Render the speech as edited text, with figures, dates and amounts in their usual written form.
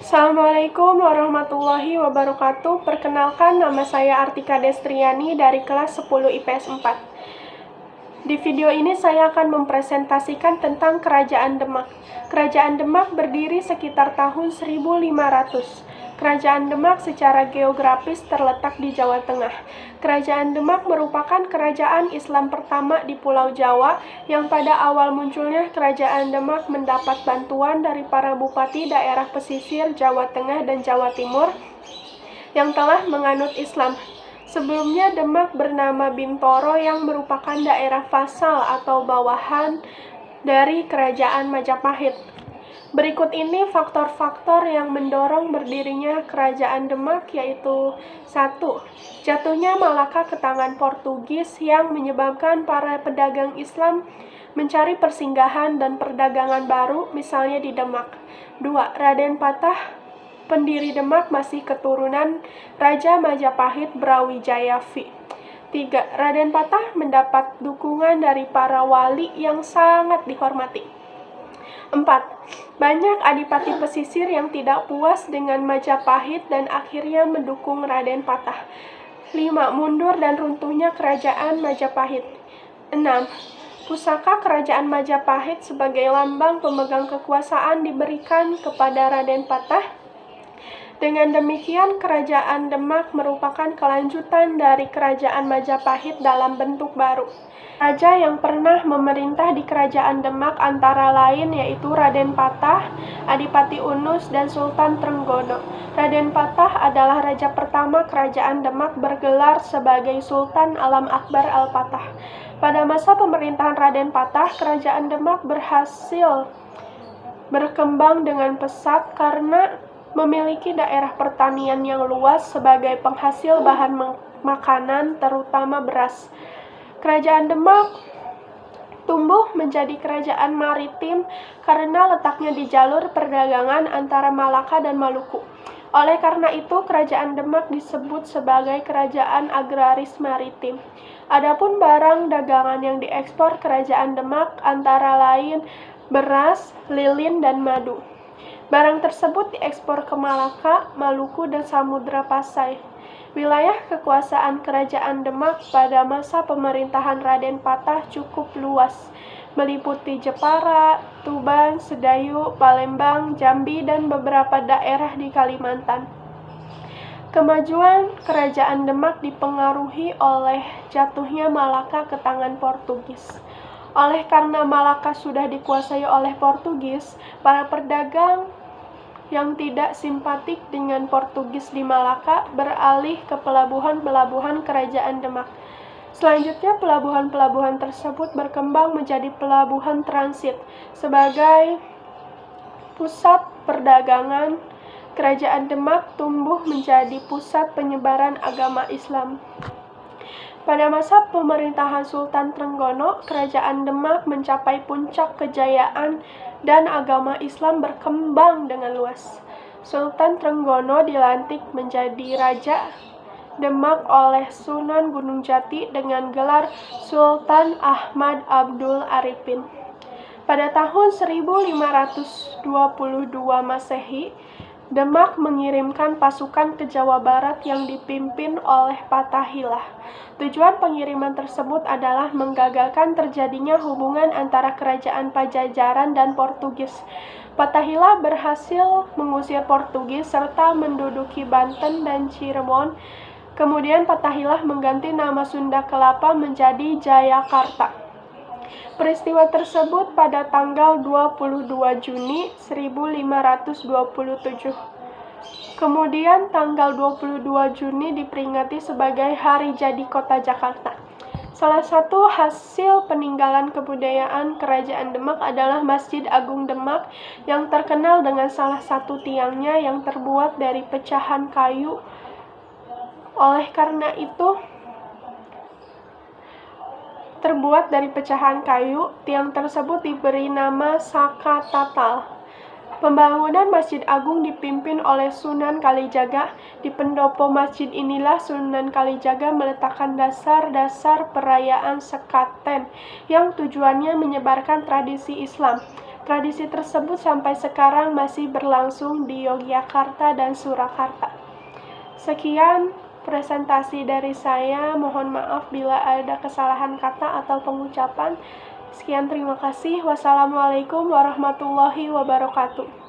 Assalamualaikum warahmatullahi wabarakatuh. Perkenalkan, nama saya Artika Destriani dari kelas 10 IPS 4. Di video ini saya akan mempresentasikan tentang Kerajaan Demak. Kerajaan Demak berdiri sekitar tahun 1500. Kerajaan Demak secara geografis terletak di Jawa Tengah. Kerajaan Demak merupakan kerajaan Islam pertama di Pulau Jawa yang pada awal munculnya Kerajaan Demak mendapat bantuan dari para bupati daerah pesisir Jawa Tengah dan Jawa Timur yang telah menganut Islam. Sebelumnya Demak bernama Bintoro yang merupakan daerah vasal atau bawahan dari Kerajaan Majapahit. Berikut ini faktor-faktor yang mendorong berdirinya Kerajaan Demak, yaitu 1. Jatuhnya Malaka ke tangan Portugis yang menyebabkan para pedagang Islam mencari persinggahan dan perdagangan baru, misalnya di Demak. 2. Raden Patah, pendiri Demak, masih keturunan Raja Majapahit Brawijaya V. 3. Raden Patah mendapat dukungan dari para wali yang sangat dihormati. 4. Banyak adipati pesisir yang tidak puas dengan Majapahit dan akhirnya mendukung Raden Patah. 5. Mundur dan runtuhnya Kerajaan Majapahit. 6. Pusaka Kerajaan Majapahit sebagai lambang pemegang kekuasaan diberikan kepada Raden Patah. Dengan demikian, Kerajaan Demak merupakan kelanjutan dari Kerajaan Majapahit dalam bentuk baru. Raja yang pernah memerintah di Kerajaan Demak antara lain yaitu Raden Patah, Adipati Unus, dan Sultan Trenggono. Raden Patah adalah raja pertama Kerajaan Demak bergelar sebagai Sultan Alam Akbar Al-Patah. Pada masa pemerintahan Raden Patah, Kerajaan Demak berhasil berkembang dengan pesat karena memiliki daerah pertanian yang luas sebagai penghasil bahan makanan, terutama beras. Kerajaan Demak tumbuh menjadi kerajaan maritim karena letaknya di jalur perdagangan antara Malaka dan Maluku. Oleh karena itu, Kerajaan Demak disebut sebagai kerajaan agraris maritim. Adapun barang dagangan yang diekspor Kerajaan Demak antara lain beras, lilin, dan madu. Barang tersebut diekspor ke Malaka, Maluku, dan Samudra Pasai. Wilayah kekuasaan Kerajaan Demak pada masa pemerintahan Raden Patah cukup luas, meliputi Jepara, Tuban, Sedayu, Palembang, Jambi, dan beberapa daerah di Kalimantan. Kemajuan Kerajaan Demak dipengaruhi oleh jatuhnya Malaka ke tangan Portugis. Oleh karena Malaka sudah dikuasai oleh Portugis, para pedagang yang tidak simpatik dengan Portugis di Malaka beralih ke pelabuhan-pelabuhan Kerajaan Demak. Selanjutnya, pelabuhan-pelabuhan tersebut berkembang menjadi pelabuhan transit. Sebagai pusat perdagangan, Kerajaan Demak tumbuh menjadi pusat penyebaran agama Islam. Pada masa pemerintahan Sultan Trenggono, Kerajaan Demak mencapai puncak kejayaan dan agama Islam berkembang dengan luas. Sultan Trenggono dilantik menjadi Raja Demak oleh Sunan Gunung Jati dengan gelar Sultan Ahmad Abdul Arifin. Pada tahun 1522 Masehi, Demak mengirimkan pasukan ke Jawa Barat yang dipimpin oleh Fathahilah. Tujuan pengiriman tersebut adalah menggagalkan terjadinya hubungan antara Kerajaan Pajajaran dan Portugis. Fathahilah berhasil mengusir Portugis serta menduduki Banten dan Cirebon. Kemudian Fathahilah mengganti nama Sunda Kelapa menjadi Jayakarta. Peristiwa tersebut pada tanggal 22 Juni 1527. Kemudian tanggal 22 Juni diperingati sebagai Hari Jadi Kota Jakarta. Salah satu hasil peninggalan kebudayaan Kerajaan Demak adalah Masjid Agung Demak yang terkenal dengan salah satu tiangnya yang terbuat dari pecahan kayu. Oleh karena itu, tiang tersebut diberi nama Saka Tatal. Pembangunan Masjid Agung dipimpin oleh Sunan Kalijaga. Di pendopo masjid inilah Sunan Kalijaga meletakkan dasar-dasar perayaan Sekaten yang tujuannya menyebarkan tradisi Islam. Tradisi tersebut sampai sekarang masih berlangsung di Yogyakarta dan Surakarta. Sekian presentasi dari saya. Mohon maaf bila ada kesalahan kata atau pengucapan. Sekian, terima kasih. Wassalamualaikum warahmatullahi wabarakatuh.